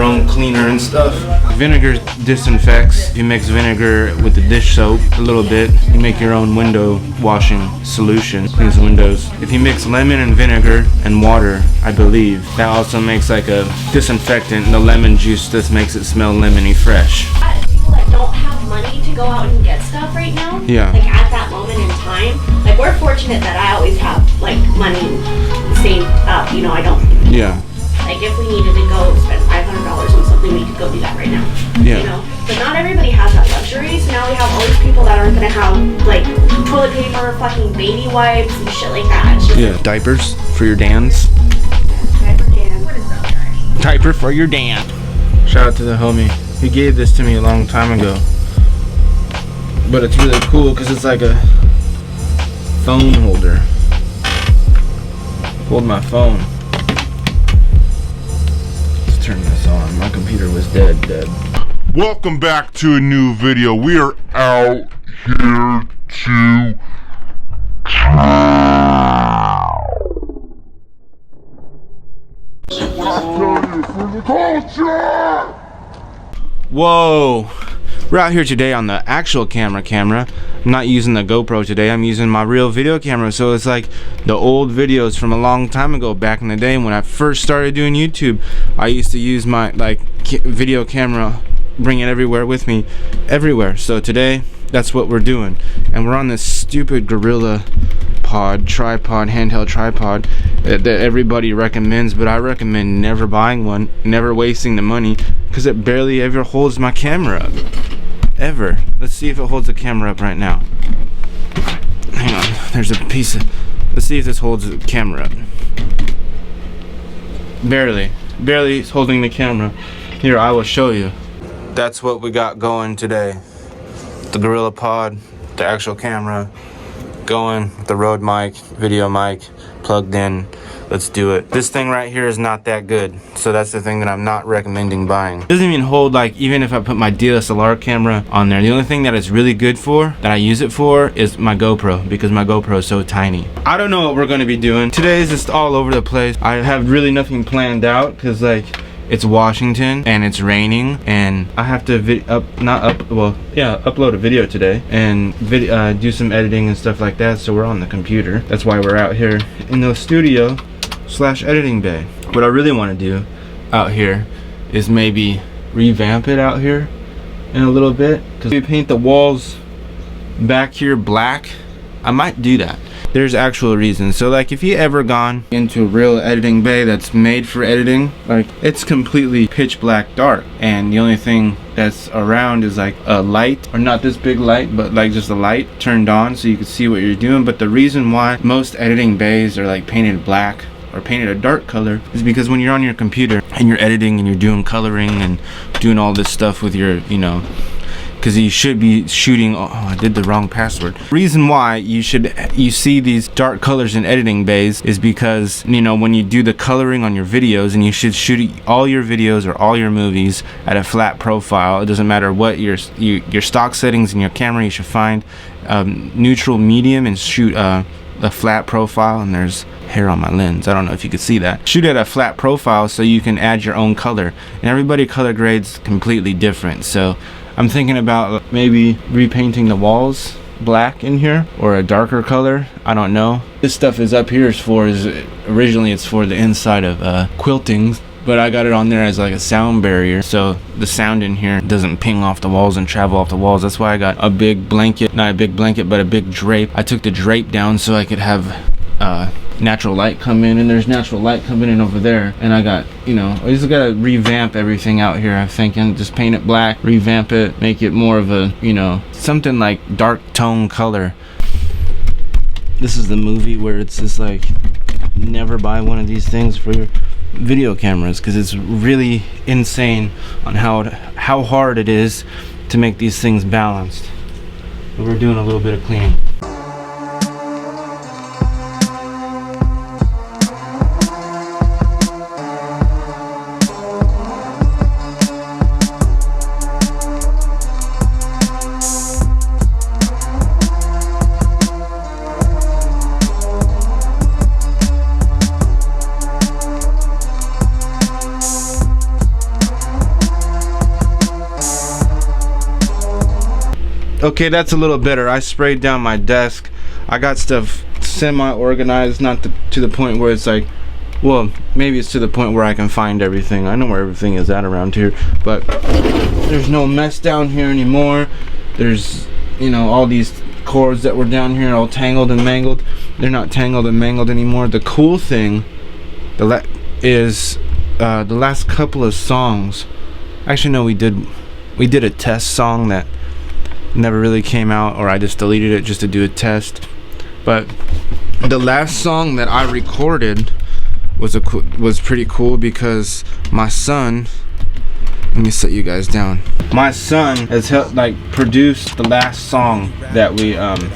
own cleaner and stuff. Vinegar disinfects. You mix vinegar with the dish soap a little bit. You make your own window washing solution. Cleans the windows. If you mix lemon and vinegar and water, I believe, that also makes like a disinfectant. The lemon juice just makes it smell lemony fresh. People that don't have money to go out and get stuff right now, Yeah. like at that moment in time, like we're fortunate that I always have like money saved up, you know, I don't, Yeah. like if we needed to go spend $500 on something, we could go do that right now. Yeah. You know, but not everybody has that luxury, so now we have all these people that aren't gonna have like toilet paper, fucking baby wipes and shit like that. It's just Yeah. Diapers for your Dans. diaper can. What is that? Diaper for your Dan. Shout out to the homie. He gave this to me a long time ago. But it's really cool because it's like a phone holder. Hold my phone. Let's turn this on. My computer was dead. Welcome back to a new video. We are out here to for the culture. Whoa. We're out here today on the actual camera. I'm not using the GoPro today. I'm using my real video camera. So it's like the old videos from a long time ago, back in the day when I first started doing YouTube. I used to use my video camera, bring it everywhere with me, everywhere. So today, that's what we're doing. And we're on this stupid Gorilla Pod tripod, handheld tripod that everybody recommends, but I recommend never buying one, never wasting the money, because it barely ever holds my camera up. Ever. Let's see if it holds the camera up right now. Hang on, there's a piece of, let's see if this holds the camera up. Barely it's holding the camera. Here, I will show you. That's what we got going today. The Gorilla Pod, the actual camera, going with the Rode mic, video mic, plugged in. Let's do it. This thing right here is not that good, so that's the thing that I'm not recommending buying. It doesn't even hold, like, even if I put my DSLR camera on there, the only thing that it's really good for, that I use it for, is my GoPro, because my GoPro is so tiny. I don't know what we're gonna be doing. Today is just all over the place. I have really nothing planned out, because like, it's Washington and it's raining, and I have to upload a video today and do some editing and stuff like that. So we're on the computer. That's why we're out here in the studio / editing bay. What I really want to do out here is maybe revamp it out here in a little bit, because we paint the walls back here black. I might do that. There's actual reasons. So like, if you ever gone into a real editing bay that's made for editing, like, it's completely pitch black dark, and the only thing that's around is like a light, or not this big light, but like just a light turned on so you can see what you're doing. But the reason why most editing bays are like painted black or painted a dark color is because when you're on your computer and you're editing and you're doing coloring and doing all this stuff with your, you know, because you should be shooting, oh, I did the wrong password. Reason why you see these dark colors in editing bays is because, you know, when you do the coloring on your videos, and you should shoot all your videos or all your movies at a flat profile. It doesn't matter what your stock settings in your camera, you should find neutral medium and shoot a flat profile. And there's hair on my lens, I don't know if you could see that. Shoot at a flat profile so you can add your own color, and everybody color grades completely different. So I'm thinking about maybe repainting the walls black in here, or a darker color. I don't know. This stuff is up here originally it's for the inside of quilting, but I got it on there as like a sound barrier, so the sound in here doesn't ping off the walls and travel off the walls. That's why I got a big blanket, not a big blanket, but a big drape. I took the drape down so I could have natural light come in, and there's natural light coming in over there. And I got, you know, I just gotta revamp everything out here. I'm thinking just paint it black, revamp it, make it more of a, you know, something like dark tone color. This is the movie where it's just like, never buy one of these things for your video cameras, because it's really insane on how hard it is to make these things balanced. But we're doing a little bit of cleaning. Okay, that's a little better. I sprayed down my desk. I got stuff semi-organized, not to the point where it's like, well, maybe it's to the point where I can find everything. I know where everything is at around here, but there's no mess down here anymore. There's, you know, all these cords that were down here all tangled and mangled. They're not tangled and mangled anymore. The cool thing is the last couple of songs. Actually, no, we did a test song that never really came out, or I just deleted it just to do a test. But the last song that I recorded was pretty cool because my son, let me set you guys down. My son has produced the last song that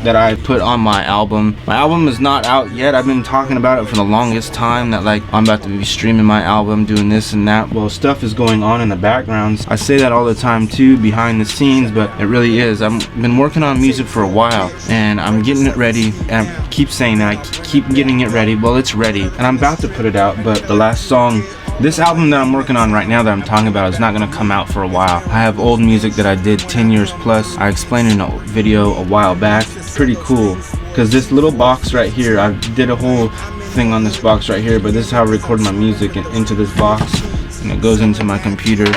that I put on my album. My album is not out yet. I've been talking about it for the longest time that like I'm about to be streaming my album, doing this and that. Well, stuff is going on in the backgrounds. I say that all the time too, behind the scenes, but it really is. I've been working on music for a while and I'm getting it ready, and I keep saying that, I keep getting it ready. Well, it's ready and I'm about to put it out, but the last song, this album that I'm working on right now that I'm talking about, is not going to come out for a while. I have old music that I did 10 years plus. I explained in a video a while back. It's pretty cool because this little box right here, I did a whole thing on this box right here, but this is how I record my music into this box, and it goes into my computer,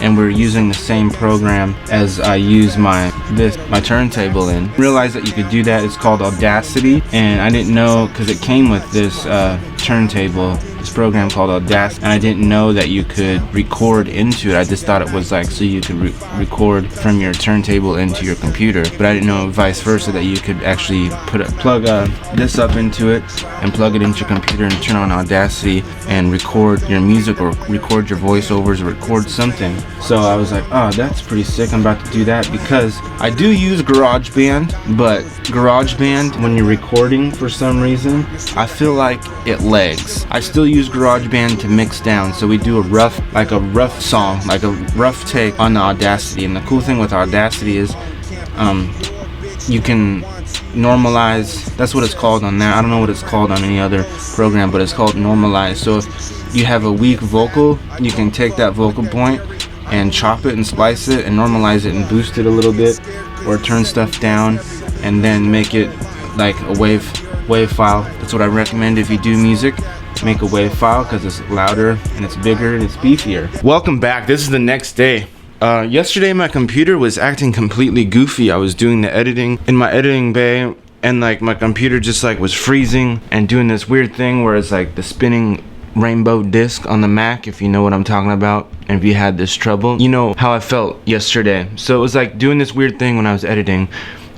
and we're using the same program as I use my turntable in. Realized that you could do that. It's called Audacity, and I didn't know because it came with this turntable, this program called Audacity, and I didn't know that you could record into it. I just thought it was like so you could record from your turntable into your computer, but I didn't know vice versa, that you could actually plug this up into it and plug it into your computer and turn on Audacity and record your music or record your voiceovers or record something. So I was like, oh, that's pretty sick. I'm about to do that because I do use GarageBand, but GarageBand, when you're recording for some reason, I feel like it lags. I still use GarageBand to mix down, so we do a rough song, like a rough take on the Audacity. And the cool thing with Audacity is you can normalize. That's what it's called on there. I don't know what it's called on any other program, but it's called normalize. So if you have a weak vocal, you can take that vocal point and chop it and splice it and normalize it and boost it a little bit, or turn stuff down and then make it like a wave file. That's what I recommend if you do music. Make a wave file because it's louder and it's bigger and it's beefier. Welcome back. This is the next day. Yesterday my computer was acting completely goofy. I was doing the editing in my editing bay, and like my computer just like was freezing and doing this weird thing where it's like the spinning rainbow disc on the Mac, if you know what I'm talking about, and if you had this trouble, you know how I felt yesterday. So it was like doing this weird thing when I was editing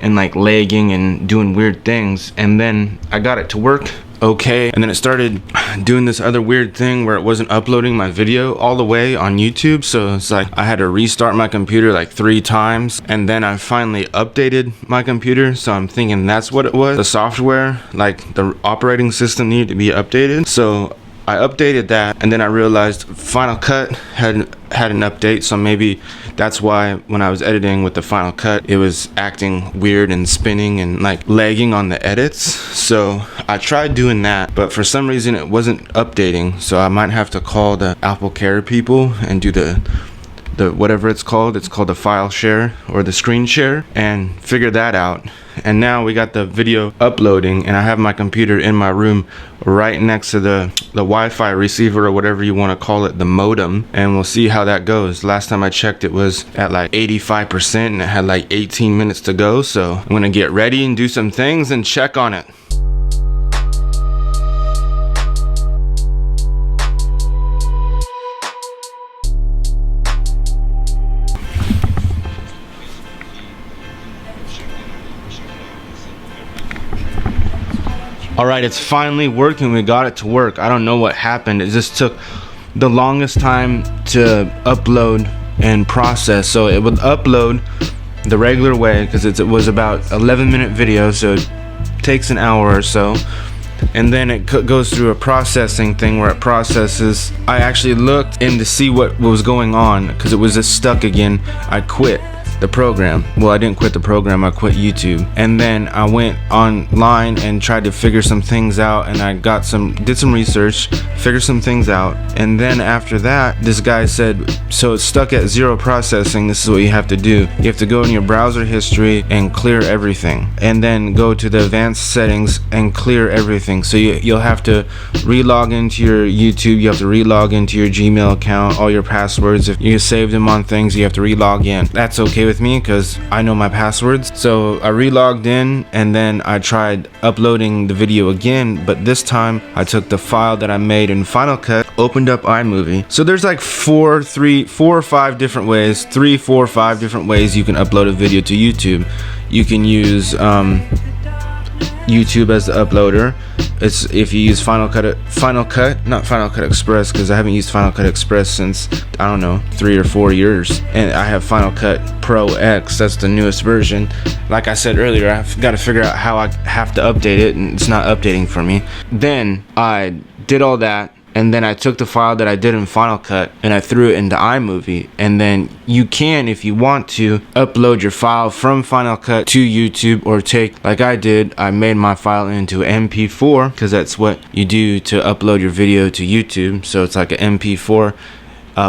and like lagging and doing weird things, and then I got it to work okay, and then it started doing this other weird thing where it wasn't uploading my video all the way on YouTube. So it's like I had to restart my computer like 3 times, and then I finally updated my computer. So I'm thinking that's what it was. The software, like the operating system, needed to be updated. So I updated that, and then I realized Final Cut had an update, so maybe that's why when I was editing with the Final Cut, it was acting weird and spinning and like lagging on the edits. So I tried doing that, but for some reason it wasn't updating, so I might have to call the Apple Care people and do the whatever it's called the file share or the screen share, and figure that out. And now we got the video uploading, and I have my computer in my room right next to the Wi-Fi receiver, or whatever you want to call it, the modem, and we'll see how that goes. Last time I checked, it was at like 85% and it had like 18 minutes to go. So I'm gonna get ready and do some things and check on it. Alright, it's finally working. We got it to work. I don't know what happened. It just took the longest time to upload and process. So it would upload the regular way because it was about 11-minute video, so it takes an hour or so. And then it goes through a processing thing where it processes. I actually looked in to see what was going on because it was just stuck again. I quit the program. Well, I didn't quit the program, I quit YouTube. And then I went online and tried to figure some things out, and I did some research, figured some things out. And then after that, this guy said, so it's stuck at 0 processing. This is what you have to do. You have to go in your browser history and clear everything, and then go to the advanced settings and clear everything. So you'll have to re-log into your YouTube, you have to re-log into your Gmail account, all your passwords. If you saved them on things, you have to re-log in. That's okay with me because I know my passwords. So I re-logged in, and then I tried uploading the video again, but this time I took the file that I made in Final Cut, opened up iMovie. So there's like 4 or 5 different ways, 3, 4, 5 different ways you can upload a video to YouTube. You can use YouTube as the uploader. It's if you use not Final Cut Express, because I haven't used Final Cut Express since, I don't know, 3 or 4 years, and I have Final Cut Pro X. That's the newest version. Like I said earlier, I've got to figure out how I have to update it, and it's not updating for me. Then I did all that, and then I took the file that I did in Final Cut and I threw it into iMovie. And then you can, if you want to, upload your file from Final Cut to YouTube, or take, like I did, I made my file into MP4, because that's what you do to upload your video to YouTube. So it's like an MP4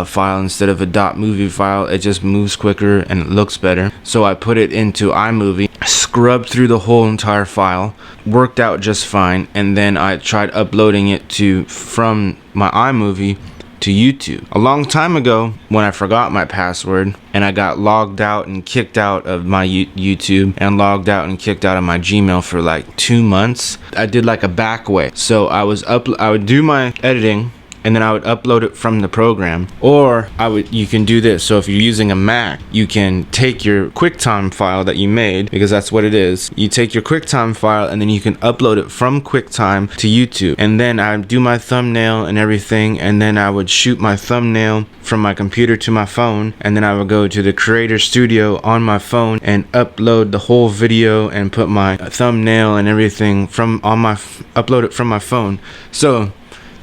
file instead of a .movie file. It just moves quicker and it looks better. So I put it into iMovie, scrubbed through the whole entire file, worked out just fine, and then I tried uploading it from my iMovie to YouTube. A long time ago, when I forgot my password and I got logged out and kicked out of my YouTube and logged out and kicked out of my Gmail for like 2 months, I did like a back way. So I would do my editing, and then I would upload it from the program. Or you can do this. So if you're using a Mac, you can take your QuickTime file that you made, because that's what it is. You take your QuickTime file and then you can upload it from QuickTime to YouTube. And then I would do my thumbnail and everything, and then I would shoot my thumbnail from my computer to my phone, and then I would go to the Creator Studio on my phone and upload the whole video and put my thumbnail and everything upload it from my phone. So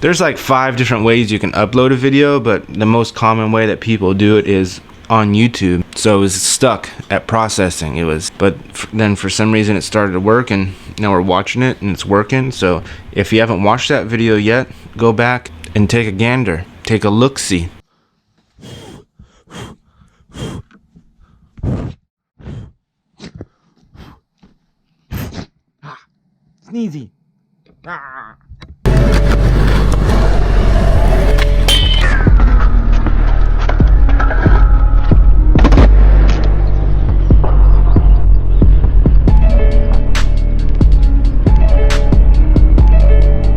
there's like 5 different ways you can upload a video, but the most common way that people do it is on YouTube. So it was stuck at processing. Then for some reason it started to work, and now we're watching it and it's working. So if you haven't watched that video yet, go back and take a gander, take a look-see. Sneezy. Ah.